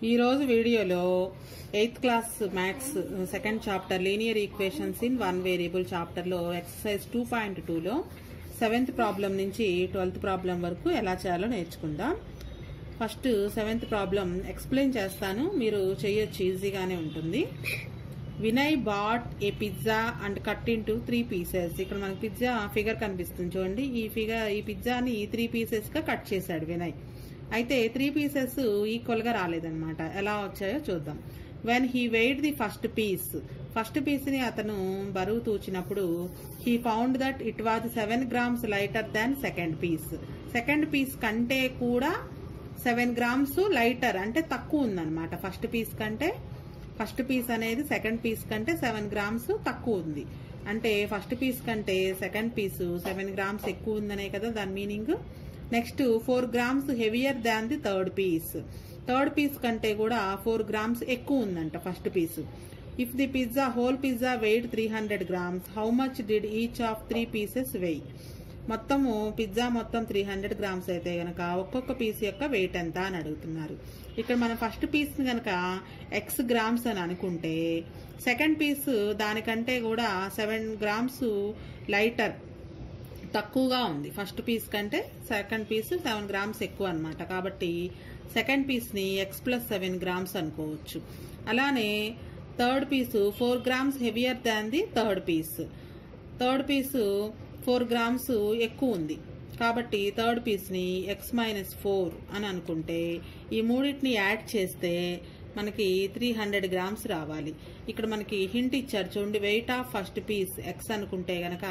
ఈ రోజు వీడియోలో 8th class maths second chapter linear equations in one variable chapter లో ఎక్సర్సైజ్ 2.2 లో 7th ప్రాబ్లం నుంచి 12th ప్రాబ్లం వరకు ఎలా చేయాలో నేర్చుకుందాం. ఫస్ట్ 7th ప్రాబ్లం ఎక్స్ప్లెయిన్ చేస్తాను, మీరు చేయొచ్చు, ఈజీగానే ఉంటుంది. Vinay bought a pizza and cut into 3 pieces. ఇక్కడ మనకి పిజ్జా ఫిగర్ కనిపిస్తుంది చూడండి. ఈ పిజ్జాని 3 పీసెస్ గా కట్ చేశాడు వినయ్. అయితే 3 పీసెస్ ఈక్వల్ గా రాలేదన్నమాట. ఎలా వచ్చాయో చూద్దాం. When he weighed the first piece ని అతను బరువు తూచినప్పుడు he found that it was 7 grams lighter than second piece కంటే కూడా 7 grams లైటర్, అంటే తక్కువ ఉందన్నమాట. ఫస్ట్ పీస్ అనేది సెకండ్ పీస్ కంటే 7 grams తక్కువ ఉంది. అంటే ఫస్ట్ పీస్ కంటే సెకండ్ పీస్ 7 grams ఎక్కువ ఉందనే కదా దాని meaning. Next 4 grams heavier than the third piece కంటే కూడా 4 grams ఎక్కువ ఉందంట first piece. If the whole pizza weight 300 grams, how much did each of 3 pieces వెయ్? మొత్తము పిజ్జా మొత్తం 300 grams అయితే గనక ఒక్కొక్క పీస్ యొక్క వెయిట్ ఎంత అని అడుగుతున్నారు. ఇక్కడ మనం ఫస్ట్ పీస్ గనక x grams అని అనుకుంటే సెకండ్ పీస్ దానికంటే కూడా 7 grams లైటర్, తక్కువగా ఉంది. ఫస్ట్ పీస్ కంటే సెకండ్ పీస్ 7 grams ఎక్కువ అన్నమాట. కాబట్టి సెకండ్ పీస్ ని x+7 grams అనుకోవచ్చు. అలానే third piece 4 grams heavier than the third piece 4 grams ఎక్కువ ఉంది. కాబట్టి థర్డ్ పీస్ ని x-4 అని అనుకుంటే ఈ మూడింటిని యాడ్ చేస్తే మనకి 300 grams రావాలి. ఇక్కడ మనకి హింట్ ఇచ్చారు చూడండి. Weight of first piece x అనుకుంటే గనక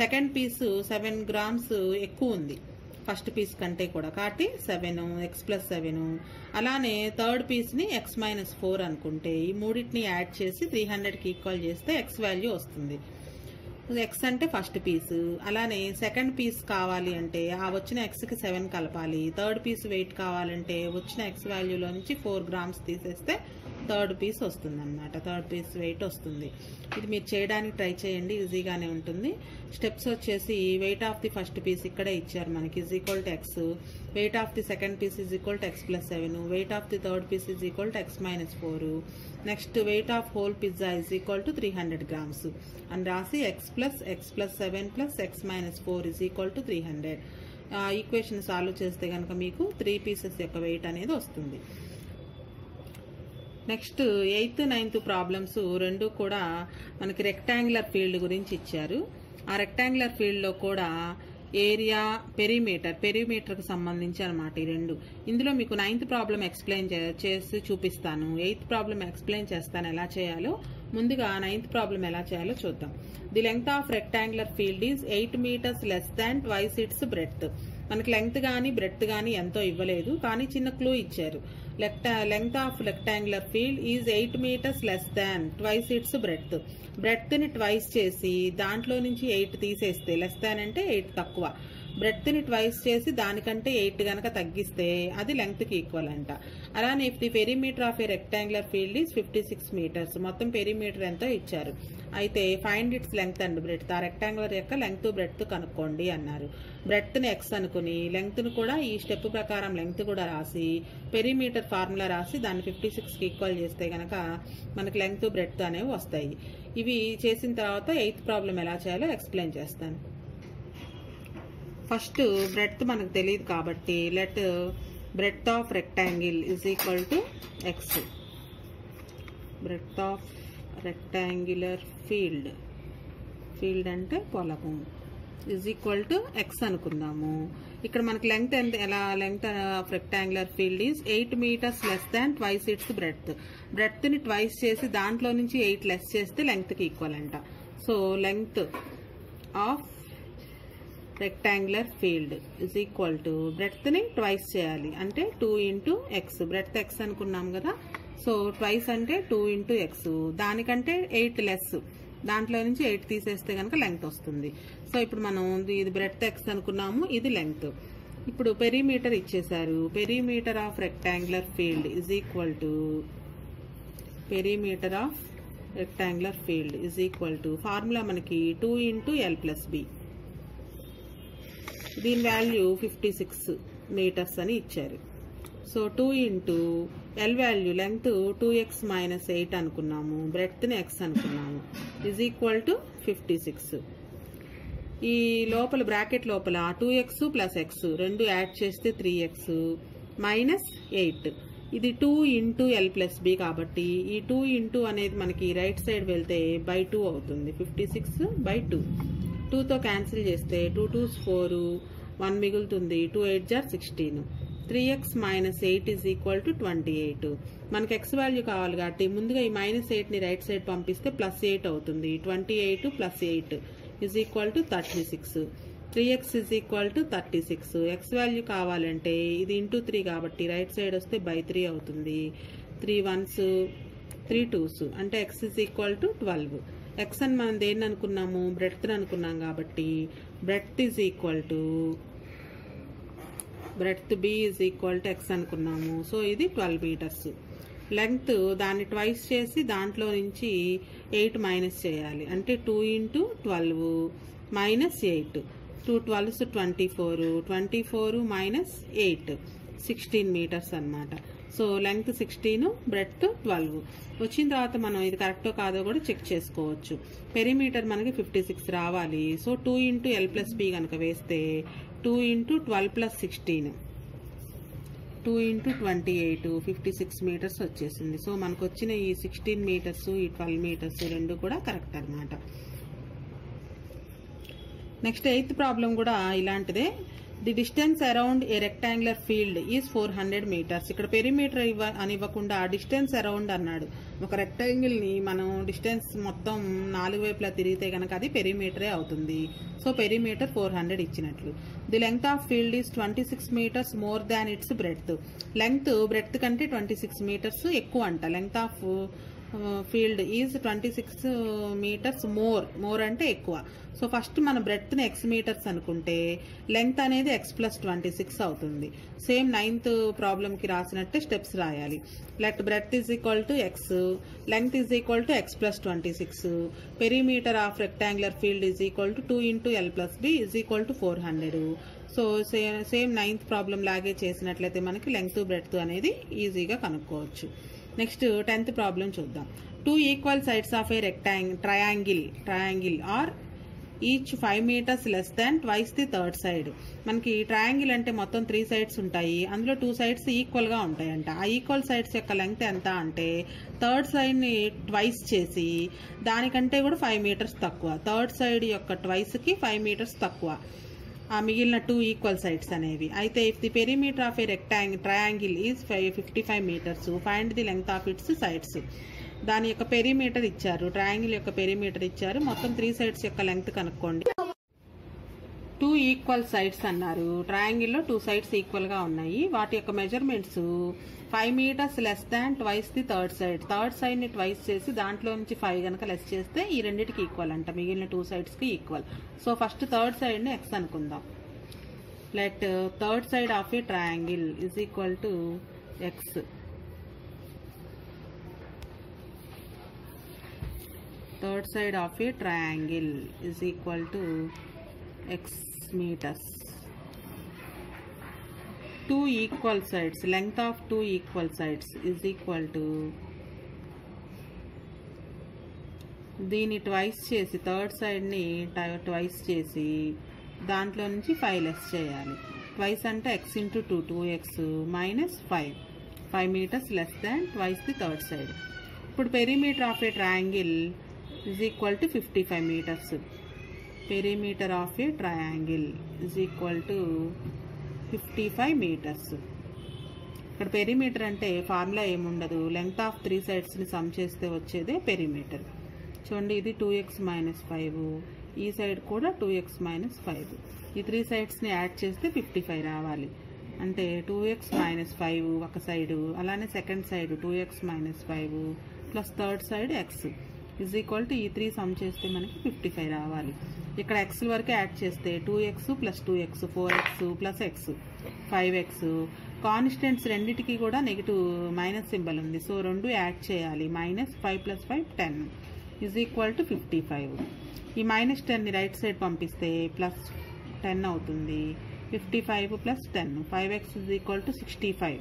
సెకండ్ పీస్ 7 grams ఎక్కువ ఉంది ఫస్ట్ పీస్ కంటే కూడా, కాబట్టి 7 x+7. అలానే థర్డ్ పీస్ ని x-4 అనుకుంటే ఈ మూడింటిని యాడ్ చేసి 300కి ఈక్వల్ చేస్తే x వాల్యూ వస్తుంది. x అంటే ఫస్ట్ పీస్. అలానే సెకండ్ పీస్ కావాలి అంటే ఆ వచ్చిన x కి 7 కలపాలి. థర్డ్ పీస్ వెయిట్ కావాలంటే వచ్చిన x వాల్యూలో నుంచి 4 grams తీసేస్తే థర్డ్ పీస్ వస్తుంది అనమాట. థర్డ్ పీస్ వెయిట్ వస్తుంది. ఇది మీరు చేయడానికి ట్రై చేయండి, ఈజీగానే ఉంటుంది. స్టెప్స్ వచ్చేసి weight of the first piece ఇక్కడే ఇచ్చారు మనకి = x, weight of the second piece x+7, weight of the third piece x-4, next weight of whole pizza 300 grams అని రాసి x+7 x-4 300. ఈక్వేషన్ సాల్వ్ చేస్తే కనుక మీకు 3 పీసెస్ యొక్క వెయిట్ అనేది వస్తుంది. నెక్స్ట్ 8th 9th ప్రాబ్లమ్స్ రెండు కూడా మనకి రెక్టాంగులర్ ఫీల్డ్ గురించి ఇచ్చారు. ఆ రెక్టాంగులర్ ఫీల్డ్ లో కూడా ఏరియా, పెరిమీటర్ కు సంబంధించి అనమాట ఈ రెండు. ఇందులో మీకు 9th ప్రాబ్లం ఎక్స్ప్లెయిన్ చేసి చూపిస్తాను. 8th ప్రాబ్లం ఎక్స్ప్లెయిన్ చేస్తాను ఎలా చేయాలో. ముందుగా 9th ప్రాబ్లం ఎలా చేయాలో చూద్దాం. The length of rectangular field is 8 meters less than twice it's breadth. మనకి లెంగ్త్ గానీ బ్రెడ్త్ గానీ ఎంతో ఇవ్వలేదు, కానీ చిన్న క్లూ ఇచ్చారు. Length of rectangular field is 8 meters less than twice it's breadth. Breadth ని ట్వైస్ చేసి దాంట్లో నుంచి 8 తీసేస్తే, లెస్ దాన్ అంటే 8 తక్కువ, బ్రెడ్త్ ని ట్వైస్ చేసి దానికంటే 8 గనక తగ్గిస్తే అది లెంగ్త్ కి ఈక్వల్ అంట. అలానే if the perimeter of A rectangular field is 56 meters, మొత్తం పెరిమీటర్ ఎంతో ఇచ్చారు. అయితే find its length and breadth, ఆ రెక్టాంగులర్ యొక్క లెంగ్త్ బ్రెడ్త్ కనుక్కోండి అన్నారు. బ్రెడ్త్ ని x అనుకుని లెంగ్త్ ను కూడా ఈ స్టెప్ ప్రకారం లెంగ్త్ కూడా రాసి పెరిమీటర్ ఫార్ములా రాసి దాన్ని 56కి ఈక్వల్ చేస్తే గనక మనకి లెంగ్త్ బ్రెడ్త్ అనేవి వస్తాయి. ఇవి చేసిన తర్వాత 8th ప్రాబ్లం ఎలా చేయాలో ఎక్స్ప్లెయిన్ చేస్తాను. ఫస్ట్ బ్రెడ్త్ మనకు తెలియదు కాబట్టి let breadth of rectangle = x. Breadth of rectangular field అంటే పొలము = x అనుకుందాము. ఇక్కడ మనకి length length of rectangular field is 8 meters less than twice it's breadth ని ట్వైస్ చేసి దాంట్లో నుంచి 8 లెస్ చేస్తే లెంగ్త్ కి ఈక్వల్ అంట. So length of rectangular field breadth ని ట్వైస్ చేయాలి, అంటే 2 into x. బ్రెడ్త్ x అనుకున్నాం కదా, సో ట్వైస్ అంటే 2 into x. దానికంటే 8 లెస్, దాంట్లో నుంచి 8 తీసేస్తే కనుక లెంగ్త్ వస్తుంది. సో ఇప్పుడు మనం ఇది బ్రెడ్త్ x అనుకున్నాము, ఇది లెంగ్త్. ఇప్పుడు పెరిమీటర్ ఇచ్చేసారు. Perimeter of rectangular field formula మనకి 2 into l+b. దీని వాల్యూ 56 meters అని ఇచ్చారు. So 2 into L value length 2x minus 8 అనుకున్నాము, బ్రెడ్త్ని x అనుకున్నాము, ఈజ్ ఈక్వల్ టు 56. ఈ లోపల బ్రాకెట్ లోపల 2x ప్లస్ x రెండు యాడ్ చేస్తే 3x మైనస్ 8. ఇది 2 ఇంటూ ఎల్ ప్లస్ బి కాబట్టి ఈ 2 ఇంటూ అనేది మనకి రైట్ సైడ్ వెళ్తే బై 2 అవుతుంది. 56/2. 2తో క్యాన్సిల్ చేస్తే 2 2s 4, 1 మిగులుతుంది. 2 8 జార్ 16. 3x minus 8 is equal to 28. మనకి x వాల్యూ కావాలి కాబట్టి ముందుగా ఈ మైనస్ 8ని రైట్ సైడ్ పంపిస్తే ప్లస్ 8 అవుతుంది. 28 plus 8 is equal to 36. 3x is equal to 36. x value కావాలంటే ఇది ఇంటూ 3 కాబట్టి రైట్ సైడ్ వస్తే బై 3 అవుతుంది. 3 1s 3 2s అంటే x is equal to 12. x అని మనం దేన్ని అనుకున్నాము, బ్రెడ్త్ అనుకున్నాం కాబట్టి breadth is equal to breadth b is equal to x అనుకున్నాము. సో ఇది 12 మీటర్స్. లెంగ్త్ దాన్ని ట్వైస్ చేసి దాంట్లో నుంచి 8 మైనస్ చేయాలి. అంటే 2 into 12 minus 8. 2 12s 24. 24 minus 8 16 meters అనమాట. So length 16, breadth 12. వచ్చిన తర్వాత మనం ఇది కరెక్టో కాదో కూడా చెక్ చేసుకోవచ్చు. పెరిమీటర్ మనకి 56 రావాలి. So 2 into L plus B కనుక వేస్తే 2 ఇంటూ 12 ప్లస్ 16 2 ఇంటూ 28 56 మీటర్స్ వచ్చేసింది. సో మనకు వచ్చిన ఈ 16 మీటర్స్ ఈ 12 మీటర్స్ రెండు కూడా కరెక్ట్ అనమాట. నెక్స్ట్ 8th ప్రాబ్లం కూడా ఇలాంటిదే. The distance around a rectangular field is 400 metres. ఇక్కడ పెరిమీటర్ అని ఇవ్వకుండా డిస్టెన్స్ అరౌండ్ అన్నాడు. ఒక రెక్టాంగిల్ ని మనం డిస్టెన్స్ మొత్తం 4 వైపులా తిరిగితే కనుక అది పెరిమీటరే అవుతుంది. సో పెరిమీటర్ 400 ఇచ్చినట్లు. The length of field is 26 metres more than its breadth. Length breadth కంటే 26 మీటర్స్ ఎక్కువ అంట. Length of field is 26 metres more అంటే ఎక్కువ. సో ఫస్ట్ మన బ్రెడ్త్ ని x మీటర్స్ అనుకుంటే లెంగ్త్ అనేది x ప్లస్ 26 అవుతుంది. సేమ్ 9th ప్రాబ్లం కి రాసినట్టే స్టెప్స్ రాయాలి. Let breadth is equal to x, length is equal to x plus 26. Perimeter of rectangular field is equal to 2 into L plus B is equal to 400. So same 9th problem లాగే చేసినట్లయితే మనకి length breadth అనేది ఈజీగా కనుక్కోవచ్చు. Next 10th problem చూద్దాం. 2 equal sides of a triangle are each 5 metres less than twice the third side. మనకి triangle అంటే మొత్తం 3 సైడ్స్ ఉంటాయి. అందులో 2 సైడ్స్ ఈక్వల్ గా ఉంటాయంట. ఆ ఈక్వల్ సైడ్స్ యొక్క లెంగ్త్ ఎంత అంటే థర్డ్ సైడ్ ని ట్వైస్ చేసి దానికంటే కూడా 5 మీటర్స్ తక్కువ. థర్డ్ సైడ్ యొక్క ట్వైస్ కి 5 మీటర్స్ తక్కువ ఆ మిగిలిన 2 ఈక్వల్ సైడ్స్ అనేవి. అయితే if the perimeter of a triangle is 55 metres find the length of its sides. దాని యొక్క పెరిమీటర్ ఇచ్చారు, ట్రయాంగిల్ యొక్క పెరిమీటర్ ఇచ్చారు, మొత్తం 3 సైడ్స్ యొక్క లెంగ్త్ కనుక్కోండి. 2 ఈక్వల్ సైడ్స్ అన్నారు. ట్రయాంగిల్ లో 2 సైడ్స్ ఈక్వల్ గా ఉన్నాయి. వాటి యొక్క measurements 5 metres less than twice the third side. Third side ని ట్వైస్ చేసి దాంట్లో నుంచి 5 కనుక లెస్ చేస్తే ఈ రెండింటికి ఈక్వల్ అంట, మిగిలిన 2 సైడ్స్ కి equal. So first third side ని x అనుకుందాం. Let third side of a triangle is equal to x. Third side of a triangle is equal to x meters. 2 equal sides, length of 2 equal sides is equal to దీన్ని twice చేసి third side ని twice చేసి దాంట్లో నుంచి 5 less చేయాలి. Twice అంటే x into 2 2x minus 5 metres less than twice the third side. ఇప్పుడు perimeter of a triangle is equal to 55 meters. Perimeter of a triangle is equal to 55 meters. ఇక్కడ perimeter అంటే formula ఏముండదు, length of 3 sides ని sum చేస్తే వచ్చేదే perimeter. చూడండి ఇది 2x minus 5, ఈ సైడ్ కూడా 2x మైనస్ 5. ఈ 3 సైడ్స్ ని యాడ్ చేస్తే 55 రావాలి. అంటే 2x మైనస్ 5 ఒక సైడు, అలానే second side 2x minus 5 plus third side x is equal to ఈ 3 సమ్ చేస్తే మనకి 55 రావాలి. ఇక్కడ x వరకు యాడ్ చేస్తే 2x plus 2x 4x plus x 5x. Constants రెండింటికి కూడా నెగిటివ్ మైనస్ సింబల్ ఉంది. సో 2 యాడ్ చేయాలి. Minus 5 plus 5 10 is equal to 55. ఈ మైనస్ 10 ని రైట్ సైడ్ పంపిస్తే ప్లస్ 10 అవుతుంది. 55 plus 10 5x is equal to 65.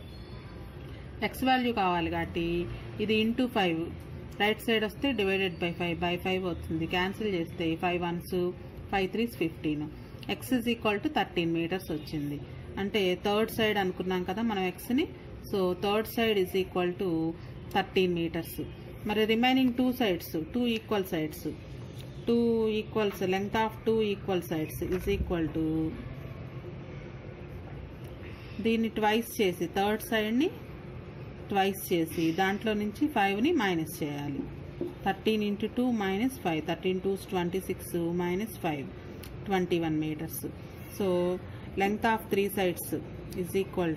X value కావాలి కాబట్టి ఇది ఇంటూ 5 రైట్ సైడ్ వస్తే డివైడెడ్ బై 5 అవుతుంది. క్యాన్సిల్ చేస్తే 5 1s 5 3s 15. X is equal to 13 meters వచ్చింది. అంటే థర్డ్ సైడ్ అనుకున్నాం కదా మనం ఎక్స్ని. So third side is equal to 13 meters. మరి remaining 2 sides 2 equal sides 2 equals length of 2 equal sides is equal to దీన్ని ట్వైస్ చేసి థర్డ్ సైడ్ని ట్వైస్ చేసి దాంట్లో నుంచి 5ని మైనస్ చేయాలి. 13 into 2 minus 5 13 2s 26 minus 5 21 meters. So length of 3 sides is equal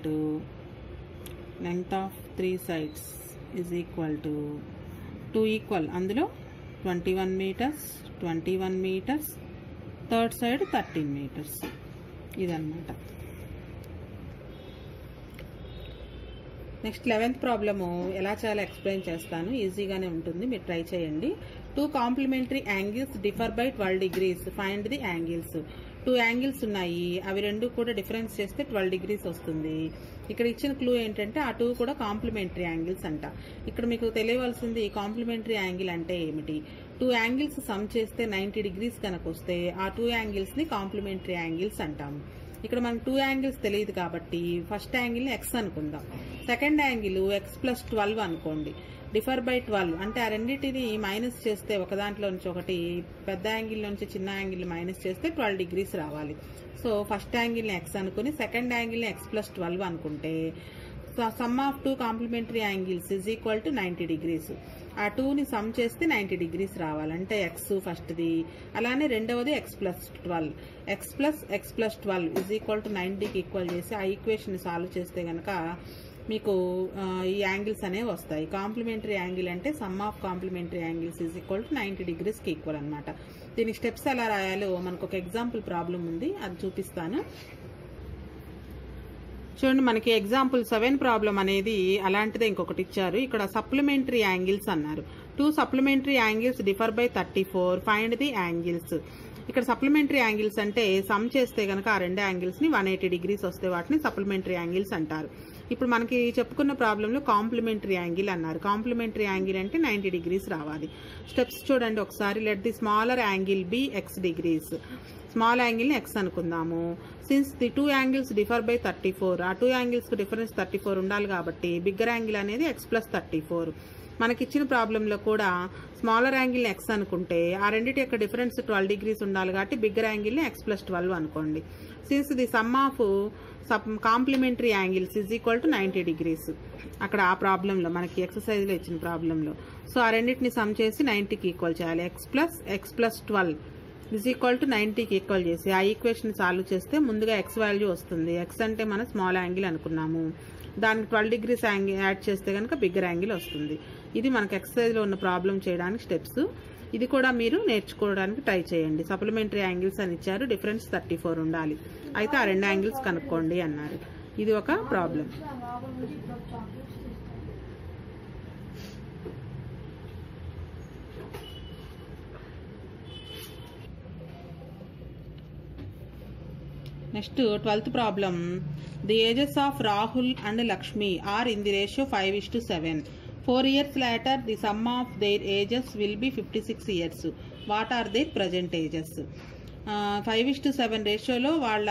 to 2 equal అందులో 21 meters third side 13 meters ఇదన్నమాట. Next 11th problem ఎలా చేయాలో ఎక్స్ప్లెయిన్ చేస్తాను. ఈజీగానే ఉంటుంది, మీరు ట్రై చేయండి. 2 complementary angles differ by 12 degrees. Find the angles. 2 angles ఉన్నాయి, అవి రెండు కూడా డిఫరెన్స్ చేస్తే 12 degrees వస్తుంది. ఇక్కడ ఇచ్చిన క్లూ ఏంటంటే ఆ 2 కూడా కాంప్లిమెంటరీ యాంగిల్స్ అంట. ఇక్కడ మీకు తెలియవలసింది కాంప్లిమెంటరీ యాంగిల్ అంటే ఏమిటి. 2 యాంగిల్స్ సమ్ చేస్తే 90 degrees కనుక వస్తే ఆ 2 యాంగిల్స్ ని కాంప్లిమెంటరీ యాంగిల్స్ అంటాము. ఇక్కడ మనకు 2 యాంగిల్స్ తెలియదు కాబట్టి ఫస్ట్ యాంగిల్ని ఎక్స్ అనుకుందాం. సెకండ్ యాంగిల్ x+12 అనుకోండి. డిఫర్ బై 12 అంటే ఆ రెండింటిని మైనస్ చేస్తే ఒక దాంట్లో నుంచి ఒకటి పెద్ద యాంగిల్ నుంచి చిన్న యాంగిల్ మైనస్ చేస్తే 12 degrees రావాలి. సో ఫస్ట్ యాంగిల్ని ఎక్స్ అనుకుని సెకండ్ యాంగిల్ని x+12 అనుకుంటే sum of 2 complementary angles is equal to 90 degrees. ఆ 2ని సమ్ చేస్తే 90 degrees రావాలంటే ఎక్స్ ఫస్ట్ది, అలానే రెండవది x+12. x+12 is equal to 90కి ఈక్వల్ చేసి ఆ ఈక్వేషన్ సాల్వ్ చేస్తే గనక మీకు ఈ యాంగిల్స్ అనేవి వస్తాయి. కాంప్లిమెంటరీ యాంగిల్ అంటే sum of complementary angles is equal to 90 degreesకి ఈక్వల్ అనమాట. దీని స్టెప్స్ ఎలా రాయాలో మనకు ఒక ఎగ్జాంపుల్ ప్రాబ్లం ఉంది, అది చూపిస్తాను చూడండి. మనకి ఎగ్జాంపుల్ 7 ప్రాబ్లం అనేది అలాంటిదే ఇంకొకటి ఇచ్చారు. ఇక్కడ సప్లిమెంటరీ యాంగిల్స్ అన్నారు. 2 supplementary angles differ by 34. Find the angles. ఇక్కడ సప్లిమెంటరీ యాంగిల్స్ అంటే సమ్ చేస్తే కనుక ఆ రెండు యాంగిల్స్ ని 180 degrees వస్తే వాటిని సప్లిమెంటరీ యాంగిల్స్ అంటారు. ఇప్పుడు మనకి చెప్పుకున్న ప్రాబ్లంలో కాంప్లిమెంటరీ యాంగిల్ అన్నారు. కాంప్లిమెంటరీ యాంగిల్ అంటే 90 degrees రావాలి. స్టెప్స్ చూడండి ఒకసారి. Let the smaller angle be x degrees. Small angle ని x అనుకుందాము. Since the 2 angles differ by 34, ఆ 2 యాంగిల్స్ కు డిఫరెన్స్ 34 ఉండాలి కాబట్టి బిగ్గర్ యాంగిల్ అనేది x+34. మనకిచ్చిన ప్రాబ్లంలో కూడా స్మాలర్ యాంగిల్ ని x అనుకుంటే ఆ రెండింటి యొక్క డిఫరెన్స్ 12 degrees ఉండాలి కాబట్టి బిగ్గర్ యాంగిల్ ని x+12 అనుకోండి. Since the sum of complementary angles is equal to 90 degrees. అక్కడ ఆ ప్రాబ్లంలో మనకి ఎక్సర్సైజ్ లో ఇచ్చిన ప్రాబ్లంలో సో ఆ రెండింటిని సమ్ చేసి 90కి ఈక్వల్ చేయాలి. x+12 ఈజ్ ఈక్వల్ టు 90కి ఈక్వల్ చేసి ఆ ఈక్వేషన్ సాల్వ్ చేస్తే ముందుగా x వాల్యూ వస్తుంది. x అంటే మనం స్మాల్ యాంగిల్ అనుకున్నాము, దానికి 12 degrees యాంగిల్ యాడ్ చేస్తే కనుక బిగ్గర్ యాంగిల్ వస్తుంది. ఇది మనకు ఎక్సర్సైజ్ లో ఉన్న ప్రాబ్లం చేయడానికి స్టెప్స్. ఇది కూడా మీరు నేర్చుకోవడానికి ట్రై చేయండి. సప్లిమెంటరీ యాంగిల్స్ అని ఇచ్చారు, డిఫరెన్స్ 34 ఉండాలి, అయితే ఆ రెండు యాంగిల్స్ కనుక్కోండి అన్నారు. ఇది ఒక problem. Next 12th problem. The ages of Rahul and Lakshmi are in the ratio 5:7. 4 years later the sum of their ages will be 56 years. What are their present ages? 5:7 రేషియోలో వాళ్ళ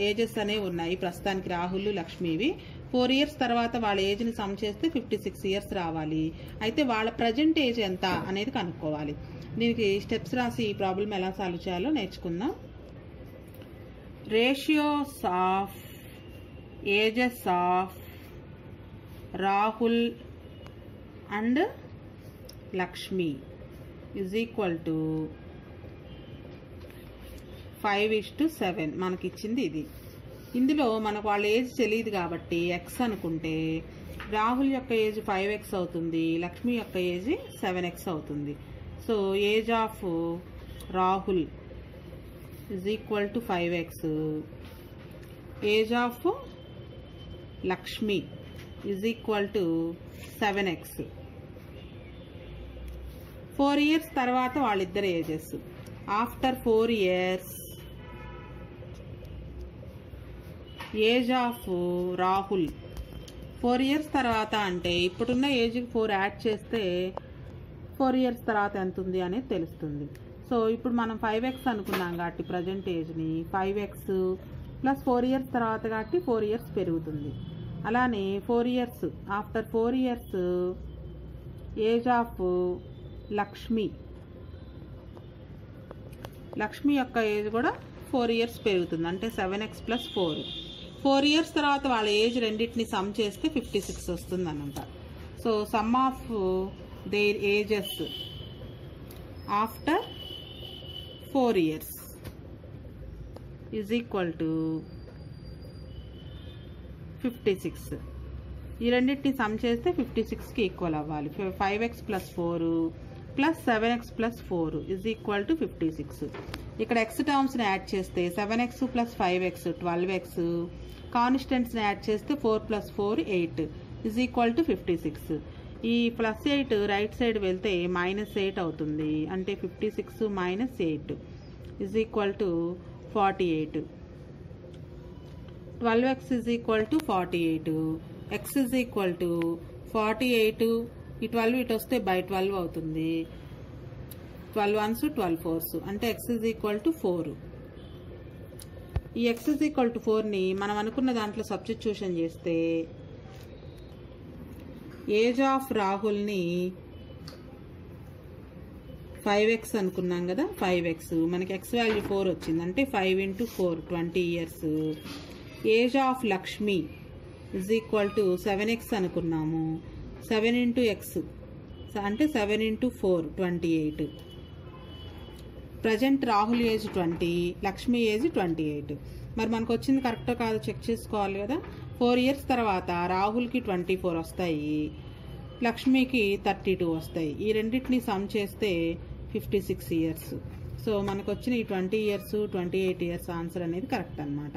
ఏజెస్ అనేవి ఉన్నాయి ప్రస్తుతానికి రాహుల్ లక్ష్మివి. 4 years తర్వాత వాళ్ళ ఏజ్ ని సమ్ చేస్తే 56 years రావాలి. అయితే వాళ్ళ ప్రజెంట్ ఏజ్ ఎంత అనేది కనుక్కోవాలి. దీనికి స్టెప్స్ రాసి ఈ ప్రాబ్లం ఎలా సాల్వ్ చేయాలో నేర్చుకుందాం. Ratios of ages of Rahul and Lakshmi is equal to 5:7. మనకి ఇచ్చింది ఇది. ఇందులో మనకు వాళ్ళ ఏజ్ తెలియదు కాబట్టి x అనుకుంటే రాహుల్ యొక్క ఏజ్ 5x అవుతుంది, లక్ష్మి యొక్క ఏజ్ 7x అవుతుంది. So age of Rahul is equal to 5x, age of Lakshmi is equal to 7x. 4 years తర్వాత వాళ్ళిద్దరు ages. After 4 years age of Rahul 4 years తర్వాత అంటే ఇప్పుడున్న ఏజ్కి 4 యాడ్ చేస్తే 4 ఇయర్స్ తర్వాత ఎంత ఉంది అనేది తెలుస్తుంది. సో ఇప్పుడు మనం 5x అనుకున్నాం కాబట్టి ప్రజెంట్ ఏజ్ని 5x ప్లస్ 4 ఇయర్స్ తర్వాత కాబట్టి 4 ఇయర్స్ పెరుగుతుంది. అలానే 4 years after 4 years age of Lakshmi యొక్క ఏజ్ కూడా 4 ఇయర్స్ పెరుగుతుంది, అంటే 7x ప్లస్ 4 ఇయర్స్ తర్వాత వాళ్ళ ఏజ్ రెండింటిని సమ్ చేస్తే 56 వస్తుంది అనమాట. So some of their ages after 4 years is equal to 56. ఈ రెండింటిని సమ్ చేస్తే 56కి ఈక్వల్ అవ్వాలి. 5x plus 4 plus 7x plus 4 is equal to 56. ఇక్కడ ఎక్స్ టర్మ్స్ని యాడ్ చేస్తే 7x plus 5x 12x, కాన్స్టెంట్స్ని add చేస్తే 4 ప్లస్ 4 8 ఈజ్ ఈక్వల్ టు 56. ఈ plus 8 right side వెళ్తే -8 అవుతుంది, అంటే 56 minus 8 is equal to 48. 12x is equal to 48, x is equal to 48, ఈ 12 ఇటు వస్తే బై 12 అవుతుంది, 12 1s 12 4s, అంటే x ఈజ్ ఈక్వల్ టు 4. ఈ x ఈజ్ ఈక్వల్ టు 4ని మనం అనుకున్న దాంట్లో సబ్స్టిట్యూషన్ చేస్తే ఏజ్ ఆఫ్ రాహుల్ని 5x అనుకున్నాం కదా, 5x మనకి x వాల్యూ 4 వచ్చింది, అంటే 5 × 4 20 years. Age of Lakshmi is equal to 7x అనుకున్నాము, 7 × x అంటే 7 × 4 28. Present Rahul age 20, Lakshmi age 28. మరి మనకు వచ్చింది కరెక్టో కాదో చెక్ చేసుకోవాలి కదా. 4 ఇయర్స్ తర్వాత రాహుల్కి 24 వస్తాయి, లక్ష్మికి 32 వస్తాయి. ఈ రెండింటిని సమ్ చేస్తే 56 ఇయర్స్. సో మనకు వచ్చిన ఈ 20 ఇయర్స్ 28 ఇయర్స్ ఆన్సర్ అనేది కరెక్ట్ అన్నమాట.